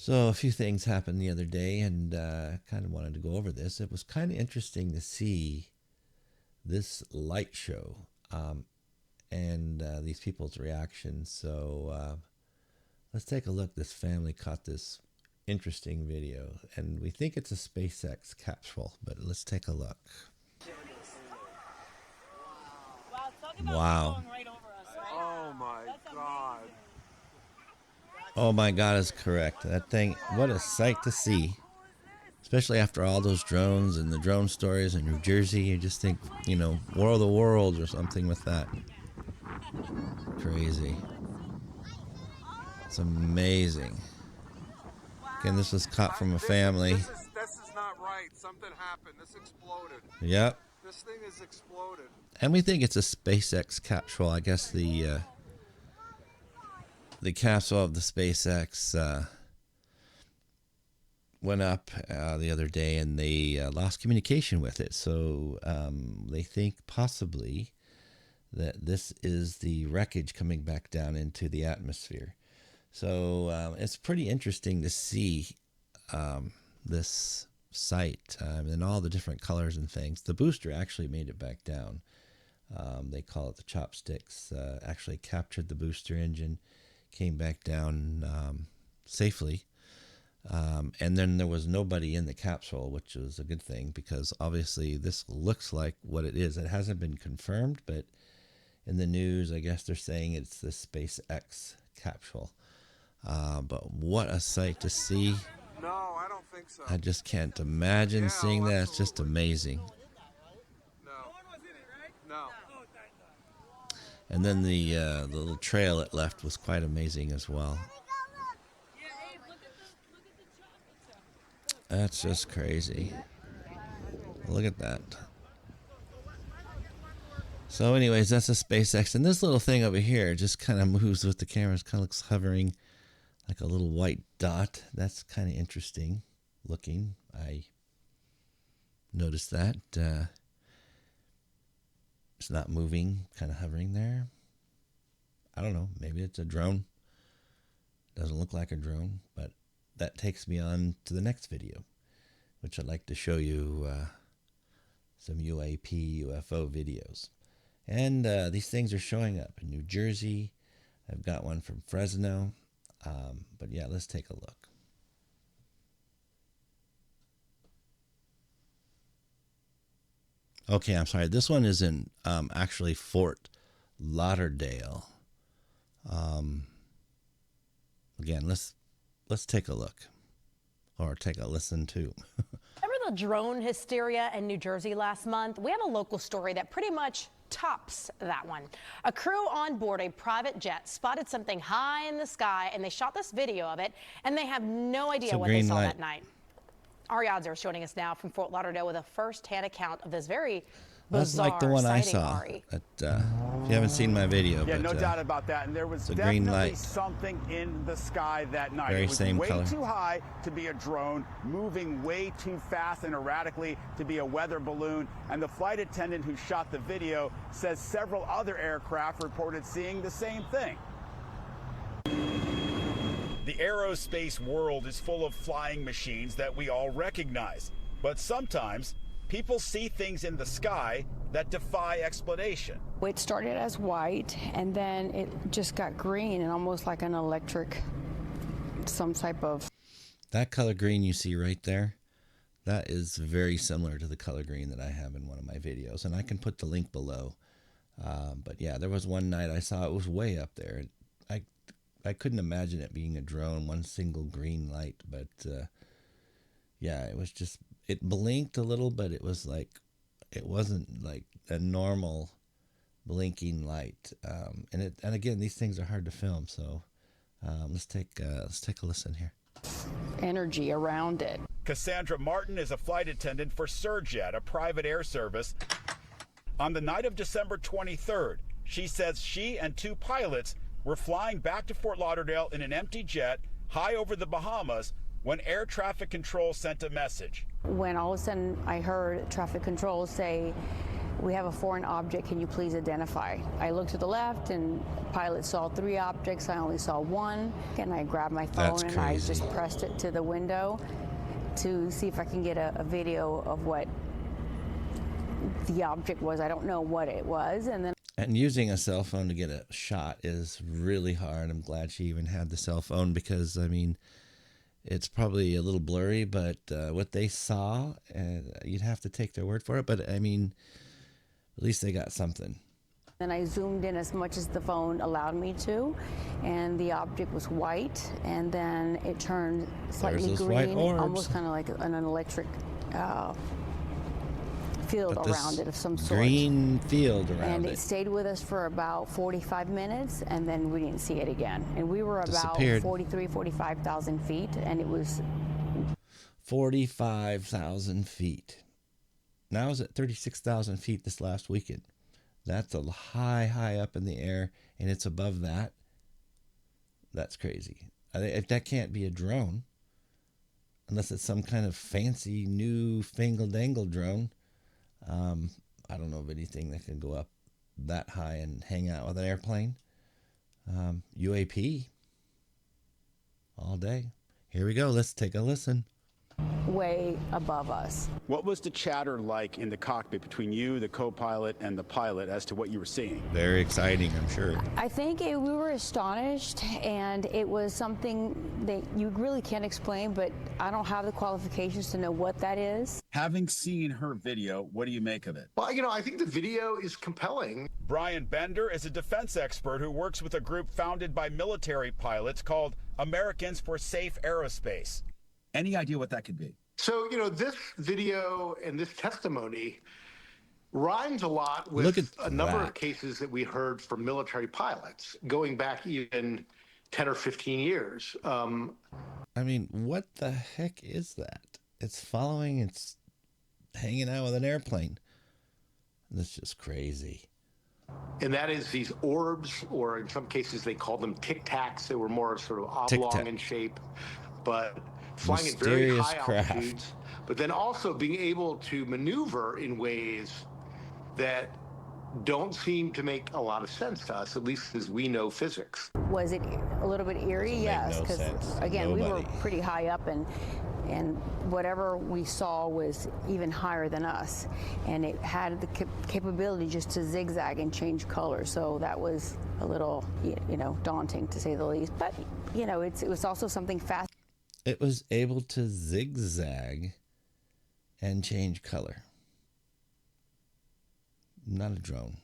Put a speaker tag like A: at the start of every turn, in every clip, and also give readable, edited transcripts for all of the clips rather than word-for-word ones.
A: So a few things happened the other day, and kind of wanted to go over this. It was kind of interesting to see this light show and these people's reactions. So let's take a look. This family caught this interesting video, and we think it's a SpaceX capsule, but let's take a look. Wow.
B: Oh my God.
A: Oh my God is correct. That thing, what a sight to see. Especially after all those drones and the drone stories in New Jersey. You just think, you know, War of the Worlds or something with that. Crazy. It's amazing. Again, this was caught from a family.
B: This is not right. Something happened. This exploded.
A: Yep.
B: This thing is exploded.
A: And we think it's a SpaceX capsule. I guess the capsule of the SpaceX went up the other day, and they lost communication with it. So they think possibly that this is the wreckage coming back down into the atmosphere. So it's pretty interesting to see this sight and all the different colors and things. The booster actually made it back down. They call it the chopsticks. Actually captured the booster engine, came back down safely. And then there was nobody in the capsule, which was a good thing, because obviously this looks like what it is. It hasn't been confirmed, but in the news, I guess they're saying it's the SpaceX capsule. But what a sight to see.
B: No, I don't think so.
A: I just can't imagine seeing that. It's just amazing.
B: No.
A: And then the little trail it left was quite amazing as well. That's just crazy. Look at that. So anyways, that's a SpaceX. And this little thing over here just kind of moves with the camera. It kind of looks hovering like a little white dot. That's kind of interesting looking. I noticed that. It's not moving, kind of hovering there. I don't know. Maybe it's a drone. Doesn't look like a drone, but that takes me on to the next video, which I'd like to show you some UAP, UFO videos. And these things are showing up in New Jersey. I've got one from Fresno. But yeah, let's take a look. Okay, I'm sorry. This one is in actually Fort Lauderdale. Again, let's take a look, or take a listen too.
C: Remember the drone hysteria in New Jersey last month? We have a local story that pretty much tops that one. A crew on board a private jet spotted something high in the sky, and they shot this video of it, and they have no idea what they saw that night. Ariadne is joining us now from Fort Lauderdale with a first-hand account of this very bizarre
A: like the one I
C: sighting,
A: saw.
C: Ari.
A: If you haven't seen my video,
D: yeah,
A: but,
D: no doubt about that. And there was definitely something in the sky that night.
A: Very
D: it was
A: same
D: way
A: color.
D: too high to be a drone, moving way too fast and erratically to be a weather balloon. And the flight attendant who shot the video says several other aircraft reported seeing the same thing. The aerospace world is full of flying machines that we all recognize. But sometimes people see things in the sky that defy explanation.
E: It started as white, and then it just got green and almost like an electric, some type of...
A: That color green you see right there, that is very similar to the color green that I have in one of my videos. And I can put the link below. But yeah, there was one night I saw it was way up there. I couldn't imagine it being a drone, one single green light, but yeah, it was just, it blinked a little, but it was like, it wasn't like a normal blinking light. And again, these things are hard to film, so let's take a listen here.
E: Energy around it.
D: Cassandra Martin is a flight attendant for Surjet, a private air service. On the night of December 23rd, she says she and two pilots were flying back to Fort Lauderdale in an empty jet high over the Bahamas when air traffic control sent a message.
E: When all of a sudden I heard traffic control say, we have a foreign object, can you please identify? I looked to the left and pilot saw 3 objects, I only saw 1, and I grabbed my phone
A: That's
E: and I
A: crazy.
E: just pressed it to the window to see if I can get a video of what the object was. I don't know what it was, and then
A: And using a cell phone to get a shot is really hard. I'm glad she even had the cell phone because, I mean, it's probably a little blurry, but what they saw, you'd have to take their word for it. But, I mean, at least they got something.
E: then I zoomed in as much as the phone allowed me to, and the object was white, and then it turned slightly
A: those white
E: green,
A: orbs.
E: almost kind of like an electric field
A: But this
E: around it of some sort.
A: green field around
E: And
A: it.
E: it stayed with us for about 45 minutes, and then we didn't see it again. And we were about
A: Disappeared.
E: 45,000 feet, and it was
A: 45,000 feet. Now it's at 36,000 feet this last weekend. That's a high up in the air, and it's above that. That's crazy. If that can't be a drone, unless it's some kind of fancy new fangle-dangle drone. I don't know of anything that can go up that high and hang out with an airplane. UAP all day. Here we go. Let's take a listen.
E: way above us.
D: What was the chatter like in the cockpit between you, the co-pilot, and the pilot as to what you were seeing?
A: Very exciting, I'm sure.
E: I think we were astonished, and it was something that you really can't explain, but I don't have the qualifications to know what that is.
D: Having seen her video, what do you make of it?
F: Well, I think the video is compelling.
D: Brian Bender is a defense expert who works with a group founded by military pilots called Americans for Safe Aerospace. Any idea what that could be?
F: So, this video and this testimony rhymes a lot
A: Look
F: with
A: at
F: a number
A: that.
F: of cases that we heard from military pilots going back even 10 or 15 years.
A: I mean, what the heck is that? It's following, it's hanging out with an airplane. That's just crazy.
F: And that is these orbs, or in some cases they call them tic tacs. They were more sort of
A: Tic
F: oblong
A: Tac.
F: in shape, but flying at very
A: Mysterious
F: high
A: craft.
F: altitudes, but then also being able to maneuver in ways that don't seem to make a lot of sense to us, at least as we know physics.
E: Was it a little bit eerie?
A: Doesn't make
E: Yes,
A: no
E: because
A: sense.
E: again, we were
A: Nobody.
E: pretty high up, and whatever we saw was even higher than us, and it had the capability just to zigzag and change color. So that was a little, daunting to say the least. But it was also something fast.
A: It was able to zigzag and change color. Not a drone.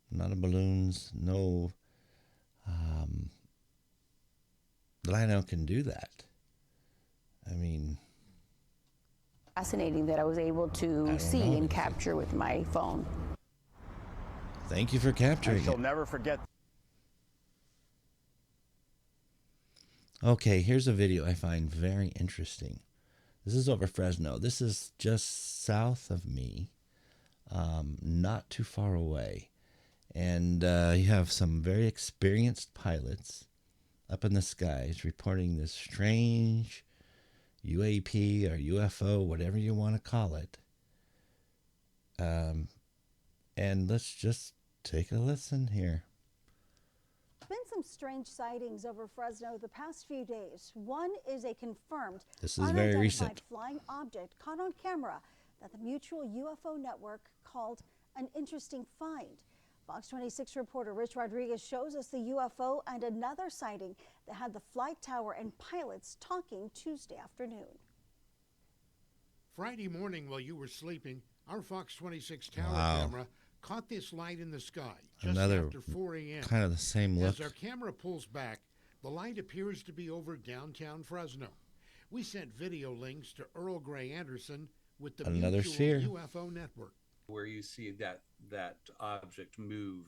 A: Not a balloons. No. That I know can do that. I mean,
E: Fascinating that I was able to see
A: know
E: and
A: anything.
E: capture with my phone.
A: thank you for capturing
D: She'll
A: it.
D: never forget.
A: Okay, here's a video I find very interesting. This is over Fresno. This is just south of me, not too far away. And you have some very experienced pilots up in the skies reporting this strange UAP or UFO, whatever you want to call it. And let's just take a listen here.
G: Been some strange sightings over Fresno the past few days. One is a confirmed
A: This is very
G: unidentified
A: recent.
G: flying object caught on camera that the Mutual UFO Network called an interesting find. Fox 26 reporter Rich Rodriguez shows us the UFO and another sighting that had the flight tower and pilots talking Tuesday afternoon.
H: Friday morning while you were sleeping, our Fox 26 tower
A: Wow.
H: camera caught this light in the sky just
A: Another
H: after 4 a.m.
A: kind of the same look.
H: As our camera pulls back, the light appears to be over downtown Fresno. We sent video links to Earl Grey Anderson with the
A: Another
H: Mutual
A: sphere.
H: UFO Network.
I: Where you see that object move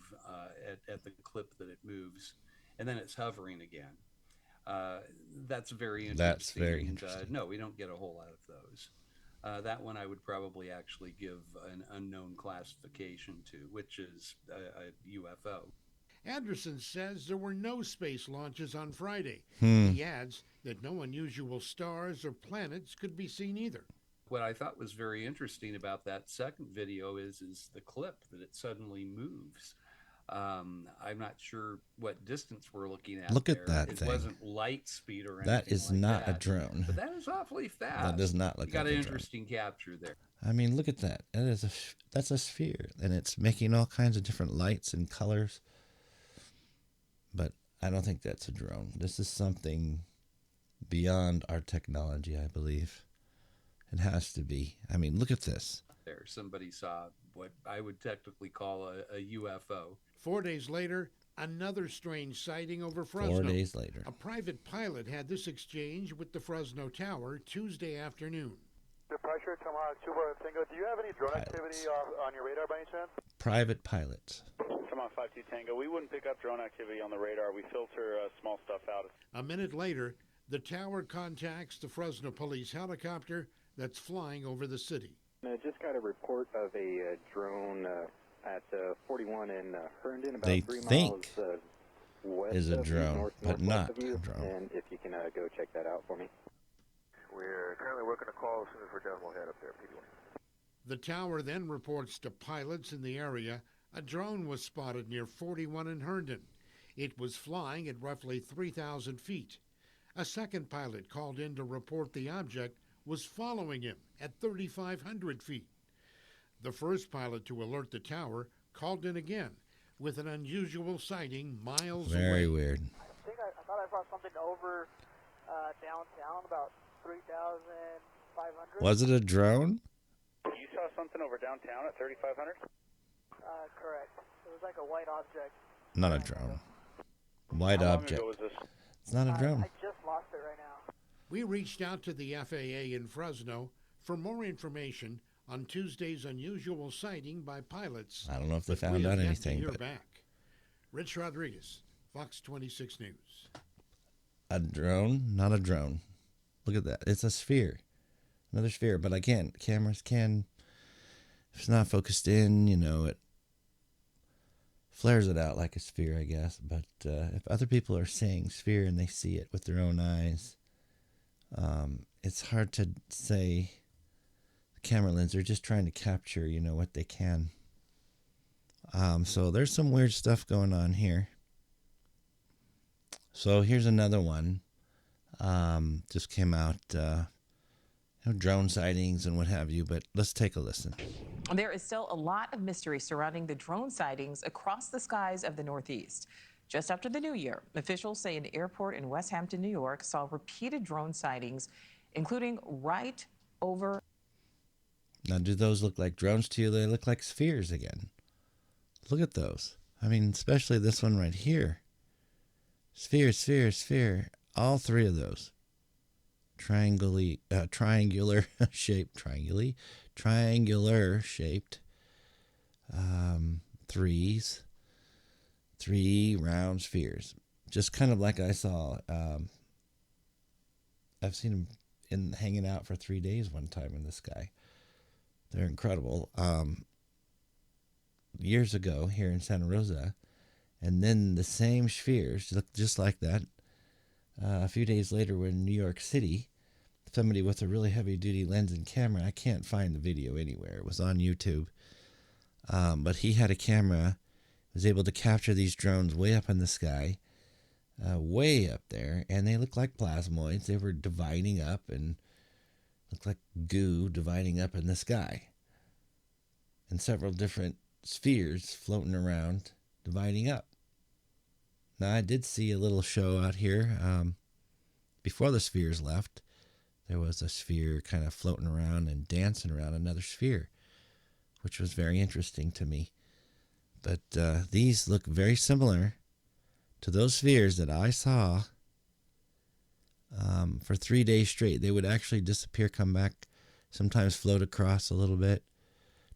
I: at the clip that it moves, and then it's hovering again. That's very interesting.
A: That's very
I: and,
A: interesting.
I: no, we don't get a whole lot of those. That one I would probably actually give an unknown classification to, which is a UFO.
H: Anderson says there were no space launches on Friday.
A: Hmm.
H: He adds that no unusual stars or planets could be seen either.
I: What I thought was very interesting about that second video is the clip that it suddenly moves. I'm not sure what distance we're looking at.
A: Look
I: there.
A: at that
I: It
A: thing.
I: wasn't light speed or anything.
A: That is
I: like
A: not
I: that.
A: a drone.
I: But that is awfully fast.
A: That does not look
I: you got
A: like
I: an
A: a drone.
I: interesting capture there.
A: I mean, look at that. That's a sphere, and it's making all kinds of different lights and colors. But I don't think that's a drone. This is something beyond our technology, I believe. It has to be. I mean, look at this.
I: There, somebody saw what I would technically call a UFO.
H: 4 days later, another strange sighting over Fresno.
A: 4 days later.
H: A private pilot had this exchange with the Fresno Tower Tuesday afternoon.
J: The pressure, Tomorrow, Cuba, Tango. Do you have any drone
A: Pilots.
J: activity on your radar by any chance?
A: Private pilots.
J: Come on, 5-2 Tango. We wouldn't pick up drone activity on the radar. We filter small stuff out.
H: A minute later, the tower contacts the Fresno police helicopter that's flying over the city.
K: I just got a report of a drone at 41 in Herndon, about
A: They
K: 3 miles
A: think
K: west
A: is a
K: of you,
A: drone, but
K: northwest
A: not
K: of you.
A: a drone.
K: And if you can go check that out for me.
J: We're currently working a call. As soon as we're done, we'll head up there, PD1.
H: The tower then reports to pilots in the area a drone was spotted near 41 in Herndon. It was flying at roughly 3,000 feet. A second pilot called in to report the object was following him at 3,500 feet. The first pilot to alert the tower called in again with an unusual sighting miles away.
A: Very weird.
J: I thought I saw something over downtown, about 3,500.
A: Was it a drone?
J: You saw something over downtown at 3,500? Correct. It was like a white object.
A: Not a drone. White
J: How long
A: object.
J: ago was this?
A: It's not a drone.
J: I just lost it right now.
H: We reached out to the FAA in Fresno for more information on Tuesday's unusual sighting by pilots.
A: I don't know if they
H: but
A: found
H: we have
A: out
H: yet to
A: anything,
H: hear
A: but
H: back. Rich Rodriguez, Fox 26 News.
A: a drone, not a drone. Look at that. It's a sphere. Another sphere. But again, cameras can, if it's not focused in, it flares it out like a sphere, I guess. But if other people are saying sphere and they see it with their own eyes, it's hard to say the camera lens. They're just trying to capture, what they can. So there's some weird stuff going on here. So here's another one. Just came out, drone sightings and what have you, but let's take a listen.
L: There is still a lot of mystery surrounding the drone sightings across the skies of the Northeast. Just after the new year, officials say an airport in West Hampton, New York, saw repeated drone sightings, including right over.
A: Now, do those look like drones to you? They look like spheres again. Look at those. I mean, especially this one right here. Sphere, sphere, sphere. All three of those. Triangular shaped, triangular shaped. Three round spheres. Just kind of like I saw. I've seen them hanging out for 3 days one time in the sky. They're incredible. Years ago here in Santa Rosa, and then the same spheres look just like that. A few days later, we're in New York City. Somebody with a really heavy-duty lens and camera. I can't find the video anywhere. It was on YouTube. But he had a camera, was able to capture these drones way up in the sky, way up there, and they looked like plasmoids. They were dividing up and looked like goo dividing up in the sky. And several different spheres floating around, dividing up. Now, I did see a little show out here before the spheres left. There was a sphere kind of floating around and dancing around another sphere, which was very interesting to me. But these look very similar to those spheres that I saw for 3 days straight. They would actually disappear, come back, sometimes float across a little bit,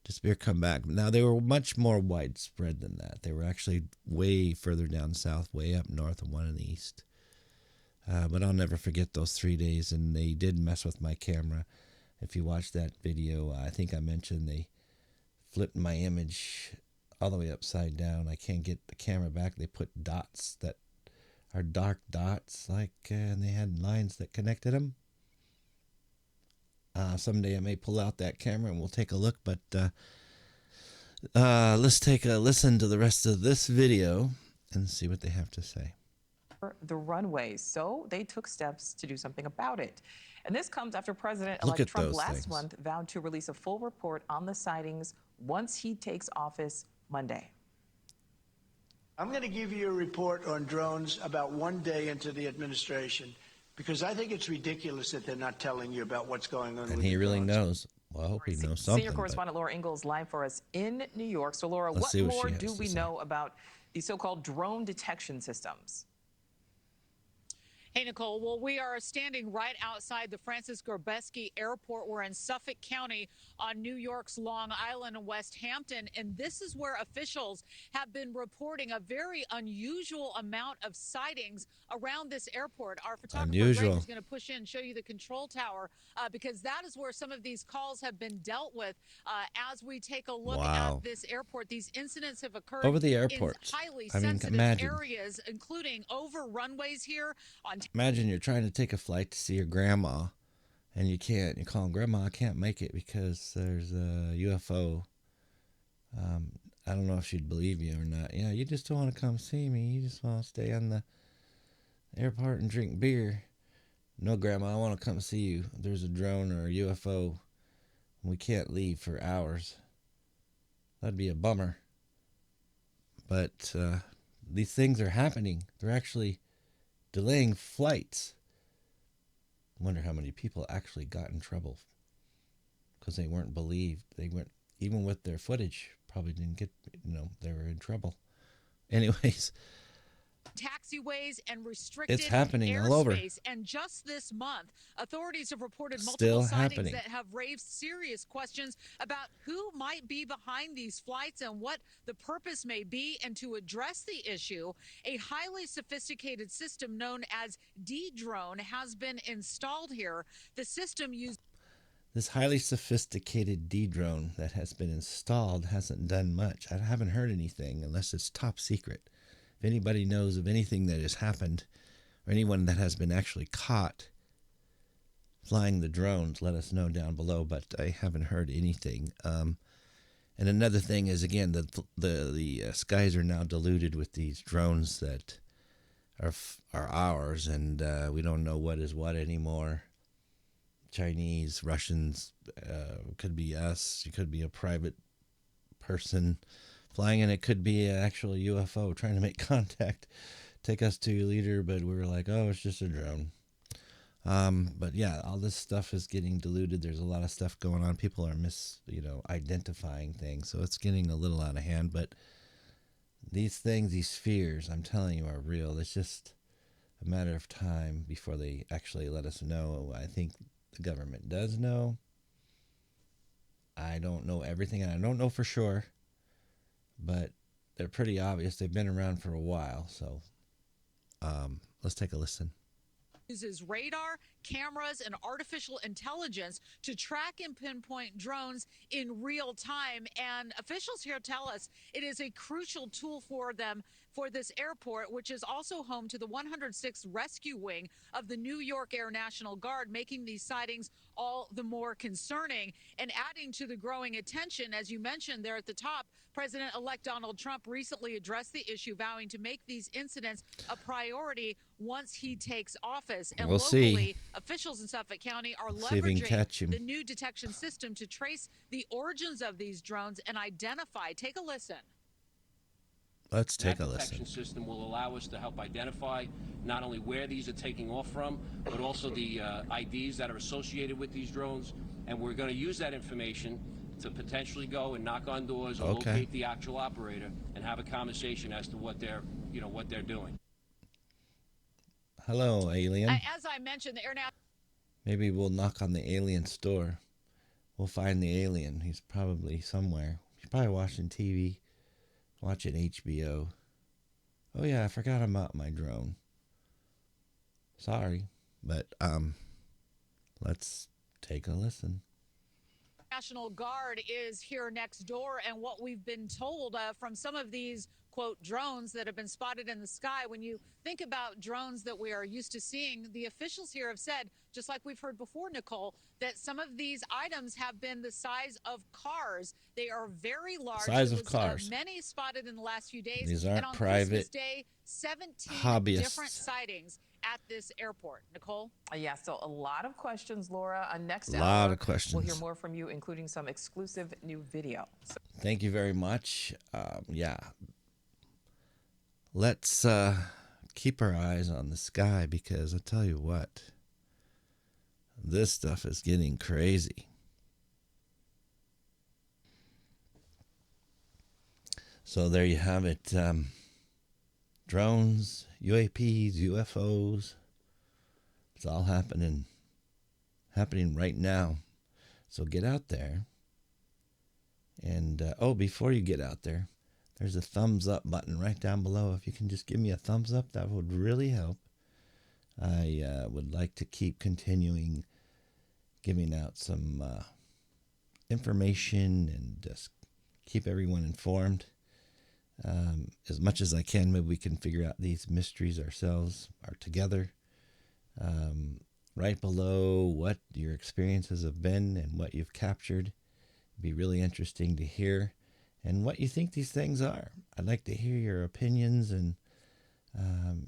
A: disappear, come back. Now, they were much more widespread than that. They were actually way further down south, way up north, and one in the east. But I'll never forget those 3 days, and they did mess with my camera. If you watch that video, I think I mentioned they flipped my image all the way upside down. I can't get the camera back. They put dots that are dark dots, and they had lines that connected them. Someday I may pull out that camera and we'll take a look, but let's take a listen to the rest of this video and see what they have to say.
L: The runways, so they took steps to do something about it. And this comes after President-elect Trump last month vowed to release a full report on the sightings once he takes office Monday.
M: I'm going to give you a report on drones about 1 day into the administration, because I think it's ridiculous that they're not telling you about what's going on.
A: And he really knows. Well, I hope he knows something.
L: Senior correspondent Laura Ingalls live for us in New York. So, Laura, what more do we know about these so-called drone detection systems?
N: Hey, Nicole. Well, we are standing right outside the Francis Gorbeski Airport. We're in Suffolk County on New York's Long Island and West Hampton. And this is where officials have been reporting a very unusual amount of sightings around this airport. Our photographer Greg is going to push in and show you the control tower because that is where some of these calls have been dealt with. As we take a look at this airport, these incidents have occurred
A: over the airport.
N: In highly sensitive areas, including over runways here on.
A: Imagine you're trying to take a flight to see your grandma, and you can't. You call them, Grandma, I can't make it because there's a UFO. I don't know if she'd believe you or not. Yeah, you just don't want to come see me. You just want to stay on the airport and drink beer. No, Grandma, I want to come see you. There's a drone or a UFO. We can't leave for hours. That'd be a bummer. But these things are happening. They're actually delaying flights. I wonder how many people actually got in trouble because they weren't believed. They weren't, even with their footage, probably didn't get, they were in trouble. Anyways.
N: Taxiways and restricted
A: it's happening all over.
N: And just this month, authorities have reported multiple sightings that have raised serious questions about who might be behind these flights and what the purpose may be. And to address the issue, a highly sophisticated system known as D-drone has been installed here. The system uses
A: this highly sophisticated D-drone that has been installed hasn't done much. I haven't heard anything unless it's top secret. If anybody knows of anything that has happened or anyone that has been actually caught flying the drones, let us know down below, but I haven't heard anything. And another thing is, again, the skies are now diluted with these drones that are ours, and we don't know what is what anymore. Chinese, Russians, could be us, it could be a private person flying, and it could be an actual UFO trying to make contact, take us to your leader, but we were like, oh, it's just a drone. But yeah, all this stuff is getting diluted. There's a lot of stuff going on. People are identifying things, so it's getting a little out of hand. But these things, these fears, I'm telling you, are real. It's just a matter of time before they actually let us know. I think the government does know. I don't know everything, and I don't know for sure. But they're pretty obvious. They've been around for a while. So let's take a listen.
N: Uses radar, cameras, and artificial intelligence to track and pinpoint drones in real time. And officials here tell us it is a crucial tool for them for this airport, which is also home to the 106th Rescue Wing of the New York Air National Guard, making these sightings all the more concerning and adding to the growing attention. As you mentioned there at the top, President-elect Donald Trump recently addressed the issue, vowing to make these incidents a priority once he takes office. And locally, officials in Suffolk County are leveraging the new detection system to trace the origins of these drones and identify. Take a listen.
A: Let's take a listen.
O: That detection system will allow us to help identify not only where these are taking off from, but also the IDs that are associated with these drones. And we're going to use that information to potentially go and knock on doors or locate the actual operator and have a conversation as to what they're doing.
A: Hello, alien.
N: As I mentioned, the Air National.
A: Maybe we'll knock on the alien's door. We'll find the alien. He's probably somewhere. He's probably watching TV. Watching HBO. Oh yeah, I forgot about my drone. Sorry, but let's take a listen.
N: National Guard is here next door, and what we've been told from some of these quote, drones that have been spotted in the sky. When you think about drones that we are used to seeing, the officials here have said, just like we've heard before, Nicole, that some of these items have been the size of cars. They are very large.
A: Size of cars.
N: Many spotted in the last few days.
A: These
N: And
A: aren't
N: on
A: private
N: Christmas Day, 17
A: hobbyists.
N: different sightings at this airport. Nicole?
L: Yeah, so a lot of questions, Laura. Next
A: A lot
L: hour,
A: of questions.
L: we'll hear more from you, including some exclusive new video.
A: Thank you very much. Yeah. Let's keep our eyes on the sky, because I tell you what, this stuff is getting crazy. So there you have it. Drones, UAPs, UFOs. It's all happening right now. So get out there. And, before you get out there, there's a thumbs up button right down below. If you can just give me a thumbs up, that would really help. I would like to keep continuing giving out some information and just keep everyone informed. As much as I can, maybe we can figure out these mysteries ourselves or together. Right below what your experiences have been and what you've captured. It'd be really interesting to hear, and what you think these things are. I'd like to hear your opinions and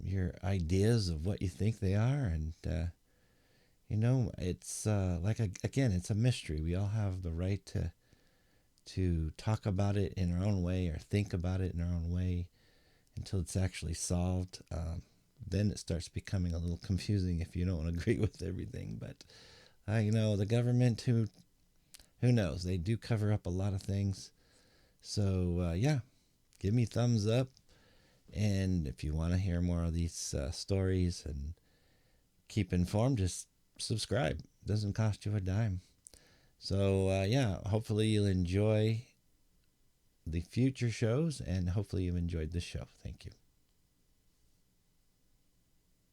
A: your ideas of what you think they are. And, it's again, it's a mystery. We all have the right to talk about it in our own way or think about it in our own way until it's actually solved. Then it starts becoming a little confusing if you don't agree with everything. But, the government, who knows? They do cover up a lot of things. So, give me thumbs up. And if you want to hear more of these stories and keep informed, just subscribe. It doesn't cost you a dime. So, hopefully you'll enjoy the future shows, and hopefully you've enjoyed this show. Thank you.